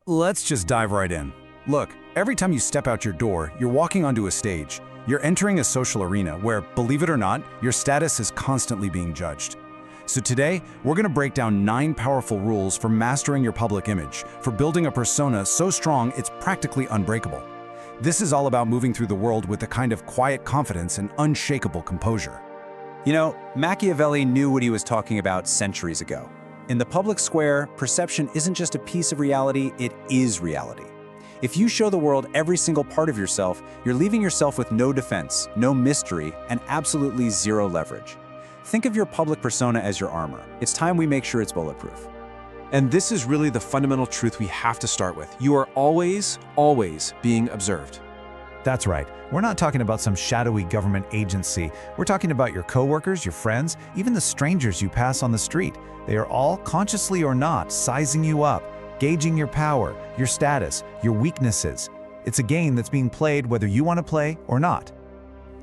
Let's just dive right in. Look, every time you step out your door, you're walking onto a stage. You're entering a social arena where, believe it or not, your status is constantly being judged. So today, we're going to break down 9 powerful rules for mastering your public image, for building a persona so strong it's practically unbreakable. This is all about moving through the world with a kind of quiet confidence and unshakable composure. You know, Machiavelli knew what he was talking about centuries ago. In the public square, perception isn't just a piece of reality, it is reality. If you show the world every single part of yourself, you're leaving yourself with no defense, no mystery, and absolutely zero leverage. Think of your public persona as your armor. It's time we make sure it's bulletproof. And this is really the fundamental truth we have to start with. You are always being observed. That's right. We're not talking about some shadowy government agency. We're talking about your coworkers, your friends, even the strangers you pass on the street. They are all, consciously or not, sizing you up, gauging your power, your status, your weaknesses. It's a game that's being played whether you want to play or not.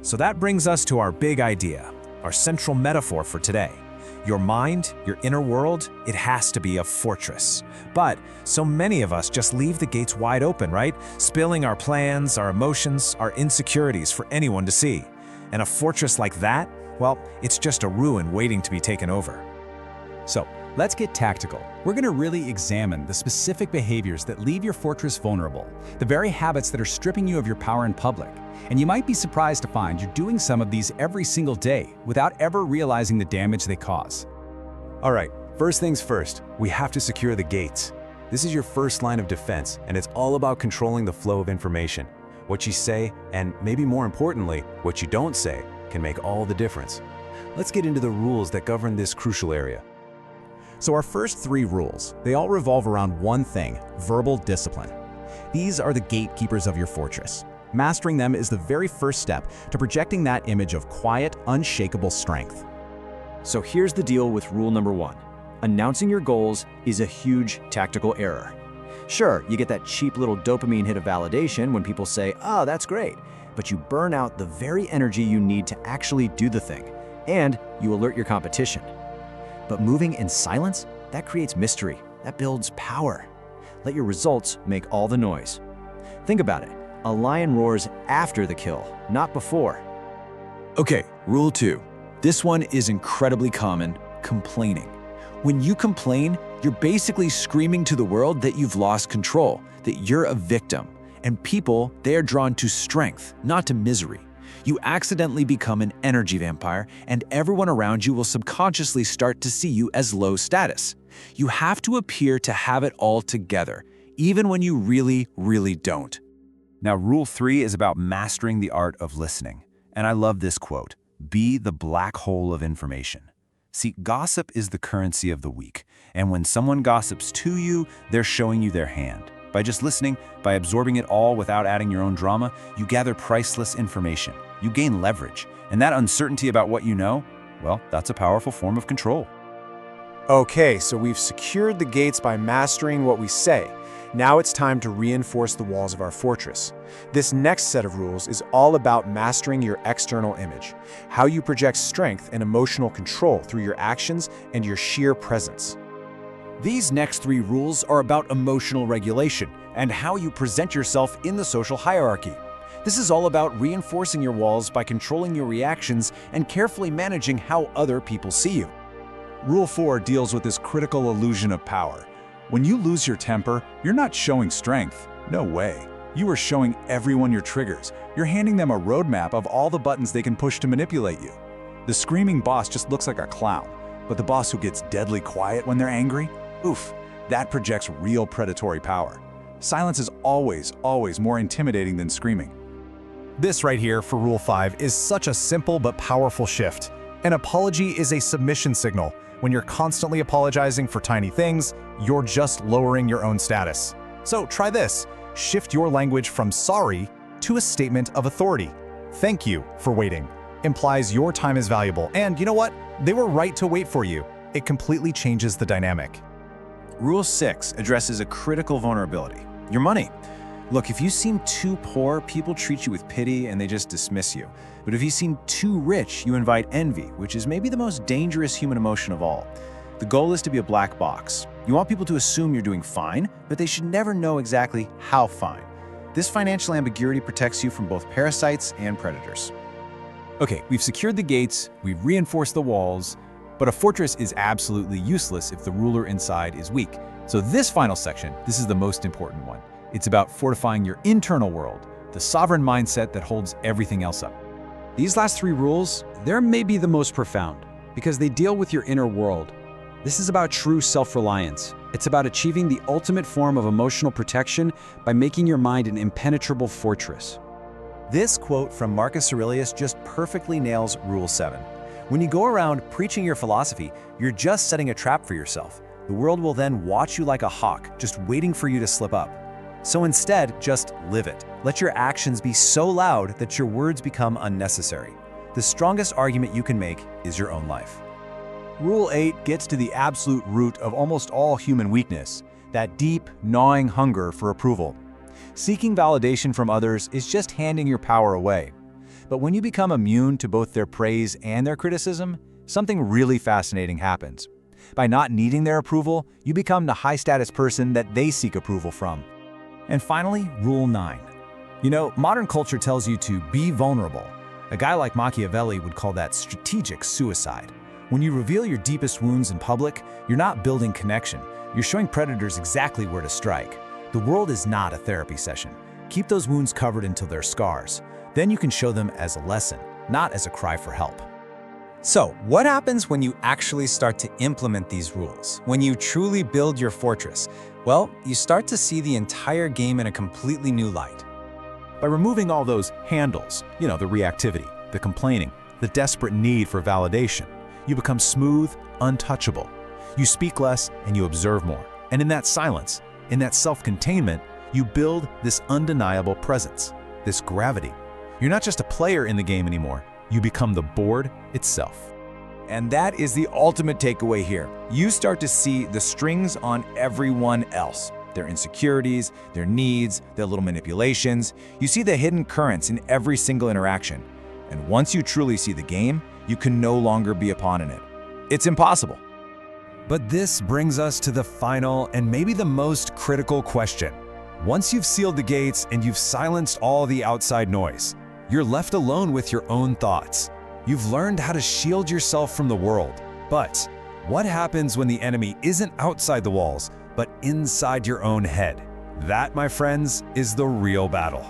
So that brings us to our big idea, our central metaphor for today. Your mind, your inner world, it has to be a fortress. But so many of us just leave the gates wide open, right? Spilling our plans, our emotions, our insecurities for anyone to see. And a fortress like that, well, it's just a ruin waiting to be taken over. So, let's get tactical. We're going to really examine the specific behaviors that leave your fortress vulnerable, the very habits that are stripping you of your power in public. And you might be surprised to find you're doing some of these every single day without ever realizing the damage they cause. All right, first things first, we have to secure the gates. This is your first line of defense, and it's all about controlling the flow of information. What you say, and maybe more importantly, what you don't say, can make all the difference. Let's get into the rules that govern this crucial area. So our first 3 rules, they all revolve around one thing: verbal discipline. These are the gatekeepers of your fortress. Mastering them is the very first step to projecting that image of quiet, unshakable strength. So here's the deal with rule number 1. Announcing your goals is a huge tactical error. Sure, you get that cheap little dopamine hit of validation when people say, "Oh, that's great," but you burn out the very energy you need to actually do the thing, and you alert your competition. But moving in silence, that creates mystery, that builds power. Let your results make all the noise. Think about it. A lion roars after the kill, not before. Okay, rule 2. This one is incredibly common: complaining. When you complain, you're basically screaming to the world that you've lost control, that you're a victim. And people, they are drawn to strength, not to misery. You accidentally become an energy vampire, and everyone around you will subconsciously start to see you as low status. You have to appear to have it all together, even when you really don't. Now, rule 3 is about mastering the art of listening. And I love this quote: "Be the black hole of information." See, gossip is the currency of the weak. And when someone gossips to you, they're showing you their hand. By just listening, by absorbing it all without adding your own drama, you gather priceless information. You gain leverage. And that uncertainty about what you know, well, that's a powerful form of control. Okay, so we've secured the gates by mastering what we say. Now it's time to reinforce the walls of our fortress. This next set of rules is all about mastering your external image, how you project strength and emotional control through your actions and your sheer presence. These next 3 rules are about emotional regulation and how you present yourself in the social hierarchy. This is all about reinforcing your walls by controlling your reactions and carefully managing how other people see you. Rule 4 deals with this critical illusion of power. When you lose your temper, you're not showing strength. No way. You are showing everyone your triggers. You're handing them a roadmap of all the buttons they can push to manipulate you. The screaming boss just looks like a clown, but the boss who gets deadly quiet when they're angry, oof, that projects real predatory power. Silence is always more intimidating than screaming. This right here for Rule 5 is such a simple but powerful shift. An apology is a submission signal. When you're constantly apologizing for tiny things, you're just lowering your own status. So try this. Shift your language from sorry to a statement of authority. Thank you for waiting. Implies your time is valuable. And you know what? They were right to wait for you. It completely changes the dynamic. Rule 6 addresses a critical vulnerability: your money. Look, if you seem too poor, people treat you with pity and they just dismiss you. But if you seem too rich, you invite envy, which is maybe the most dangerous human emotion of all. The goal is to be a black box. You want people to assume you're doing fine, but they should never know exactly how fine. This financial ambiguity protects you from both parasites and predators. Okay, we've secured the gates, we've reinforced the walls, but a fortress is absolutely useless if the ruler inside is weak. So this final section, this is the most important one. It's about fortifying your internal world, the sovereign mindset that holds everything else up. These last 3 rules, they're maybe the most profound because they deal with your inner world. This is about true self-reliance. It's about achieving the ultimate form of emotional protection by making your mind an impenetrable fortress. This quote from Marcus Aurelius just perfectly nails Rule 7. When you go around preaching your philosophy, you're just setting a trap for yourself. The world will then watch you like a hawk, just waiting for you to slip up. So instead, just live it. Let your actions be so loud that your words become unnecessary. The strongest argument you can make is your own life. Rule 8 gets to the absolute root of almost all human weakness, that deep, gnawing hunger for approval. Seeking validation from others is just handing your power away. But when you become immune to both their praise and their criticism, something really fascinating happens. By not needing their approval, you become the high-status person that they seek approval from. And finally, Rule 9. You know, modern culture tells you to be vulnerable. A guy like Machiavelli would call that strategic suicide. When you reveal your deepest wounds in public, you're not building connection. You're showing predators exactly where to strike. The world is not a therapy session. Keep those wounds covered until they're scars. Then you can show them as a lesson, not as a cry for help. So, what happens when you actually start to implement these rules? When you truly build your fortress? Well, you start to see the entire game in a completely new light. By removing all those handles, the reactivity, the complaining, the desperate need for validation, you become smooth, untouchable. You speak less and you observe more. And in that silence, in that self-containment, you build this undeniable presence, this gravity. You're not just a player in the game anymore. You become the board itself. And that is the ultimate takeaway here. You start to see the strings on everyone else. Their insecurities, their needs, their little manipulations. You see the hidden currents in every single interaction. And once you truly see the game, you can no longer be a pawn in it. It's impossible. But this brings us to the final and maybe the most critical question. Once you've sealed the gates and you've silenced all the outside noise, you're left alone with your own thoughts. You've learned how to shield yourself from the world. But what happens when the enemy isn't outside the walls, but inside your own head? That, my friends, is the real battle.